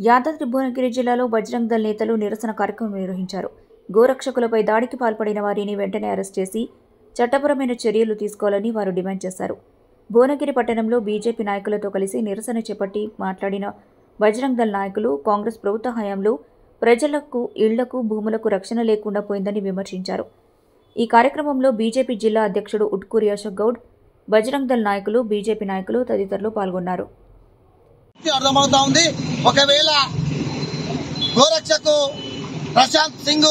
యాదాద్రి భువనగిరి జిల్లాలో బజరంగ్ దళ్ నేతలు నిరసన కార్యక్రమం నిర్వహించారు. గోరక్షకులపై దాడికి పాల్పడిన వారిని వెంటనే అరెస్ట్ చేసి చట్టపరమైన చర్యలు తీసుకోవాలని వారు డిమాండ్ చేశారు. భువనగిరి పట్టణంలో బీజేపీ నాయకులతో కలిసి నిరసన చేపట్టి మాట్లాడిన బజరంగ్ దళ్ నాయకులు కాంగ్రెస్ ప్రభుత్వ హయాంలో ప్రజలకు ఇళ్లకు భూములకు రక్షణ లేకుండా పోయిందని విమర్శించారు. ఈ కార్యక్రమంలో బీజేపీ జిల్లా అధ్యక్షుడు ఉట్కూరి అశోక్ గౌడ్, బజరంగ్ దళ్ నాయకులు, బీజేపీ నాయకులు తదితరులు పాల్గొన్నారు. అర్థమవుతా ఉంది. ఒకవేళ గోరక్షకు ప్రశాంత్ సింగ్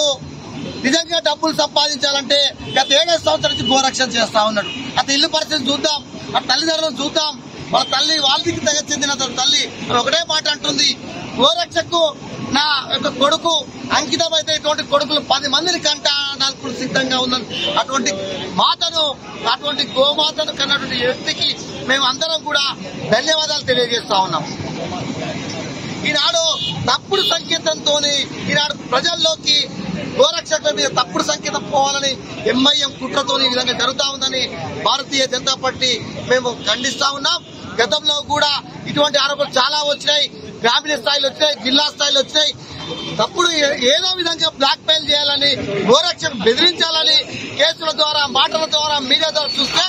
నిజంగా డబ్బులు సంపాదించాలంటే గత 7 సంవత్సరాల నుంచి గోరక్షణ చేస్తా ఉన్నాడు. అతని ఇల్లు పరిస్థితి చూద్దాం, ఆ తల్లిదండ్రులను చూద్దాం. వాళ్ళ తల్లి వాళ్ళకి తెగ చెందిన తల్లి ఒకటే మాట అంటుంది, గోరక్షకు నా యొక్క కొడుకు అంకితమైతే ఇటువంటి కొడుకులు 10 మందిని కంటానికి సిద్ధంగా ఉన్నాను. అటువంటి మాతను, అటువంటి గోమాతను కన్నటువంటి వ్యక్తికి మేము అందరం కూడా ధన్యవాదాలు తెలియజేస్తా ఉన్నాం. ఈనాడు తప్పుడు సంకేతంతో ఈనాడు ప్రజల్లోకి గోరక్షకుల మీద తప్పుడు సంకేతం పోవాలని ఎంఐఎం కుట్రతో ఈ విధంగా జరుగుతా ఉందని భారతీయ జనతా పార్టీ మేము ఖండిస్తా ఉన్నాం. గతంలో కూడా ఇటువంటి ఆరోపణలు చాలా వచ్చినాయి, గ్రామీణ స్థాయిలో వచ్చినాయి, జిల్లా స్థాయిలో వచ్చినాయి. తప్పుడు ఏదో విధంగా బ్లాక్ మెయిల్ చేయాలని, గోరక్షకు బెదిరించాలని కేసుల ద్వారా, మాటల ద్వారా, మీడియా ద్వారా చూస్తే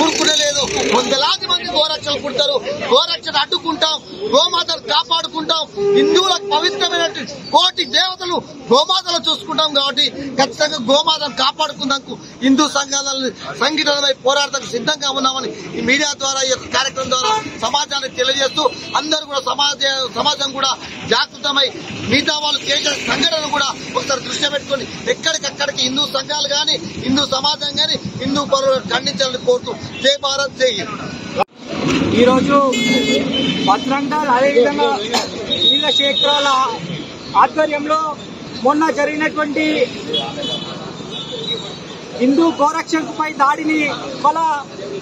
ఊరుకునే లేదు. వందలాది మంది గోరక్షలు పుడతారు. గోరక్షను అడ్డుకుంటాం, గోమాతను కాపాడుకుంటాం. హిందువులకు పవిత్రమైన కోటి దేవతలు గోమాతలు చూసుకుంటాం కాబట్టి ఖచ్చితంగా గోమాతను కాపాడుకుందాకు హిందూ సంఘటనపై పోరాడటానికి సిద్ధంగా ఉన్నామని ఈ మీడియా ద్వారా, ఈ యొక్క కార్యక్రమం ద్వారా సమాజానికి తెలియజేస్తూ అందరూ కూడా సమాజం కూడా జాగృతమై మిగతా వాళ్ళు చేసిన సంఘటనలు కూడా ఒకసారి దృష్టి పెట్టుకుని ఎక్కడికక్కడికి హిందూ సంఘాలు కానీ, హిందూ సమాజం కానీ, హిందూ పౌరులను ఖండించాలని కోరుతూ జై భారత్, జై హింద్. ఈరోజు బజరంగ్ దళ్ అదేవిధంగా వీళ్ళ క్షేత్రాల ఆధ్వర్యంలో మొన్న జరిగినటువంటి హిందూ గోరక్షకుపై దాడిని చాలా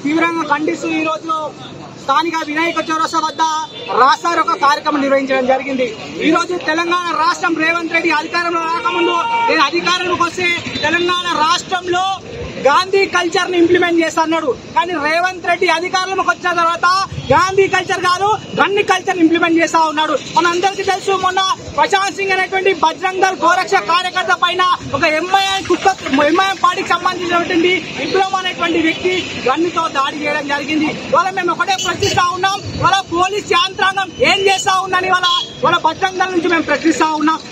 తీవ్రంగా ఖండిస్తూ ఈరోజు స్థానిక వినాయక చౌరస్తా వద్ద రాస్తారోకో కార్యక్రమం నిర్వహించడం జరిగింది. ఈ రోజు తెలంగాణ రాష్ట్రం రేవంత్ రెడ్డి అధికారంలో రాకముందు, నేను అధికారంలోకి వస్తే తెలంగాణ రాష్ట్రంలో గాంధీ కల్చర్ ని ఇంప్లిమెంట్ చేస్తున్నాడు. కానీ రేవంత్ రెడ్డి అధికారంలోకి వచ్చిన తర్వాత గాంధీ కల్చర్ కాదు, గన్ని కల్చర్ ఇంప్లిమెంట్ చేస్తా ఉన్నాడు. మనందరికీ తెలుసు, మొన్న ప్రశాంత్ సింగ్ అనేటువంటి బజరంగ్ దళ్ గోరక్ష కార్యకర్త పైన ఒక ఎంఐఎం పార్టీకి సంబంధించినటువంటి విప్లవం అనేటువంటి వ్యక్తి గన్నుతో దాడి చేయడం జరిగింది. ఇవాళ మేము ఒకటే ప్రశ్నిస్తా ఉన్నాం, వాళ్ళ పోలీస్ యంత్రాంగం ఏం చేస్తా ఉందని వాళ్ళ బజరంగ్ దళ్ నుంచి మేము ప్రశ్నిస్తా ఉన్నాం.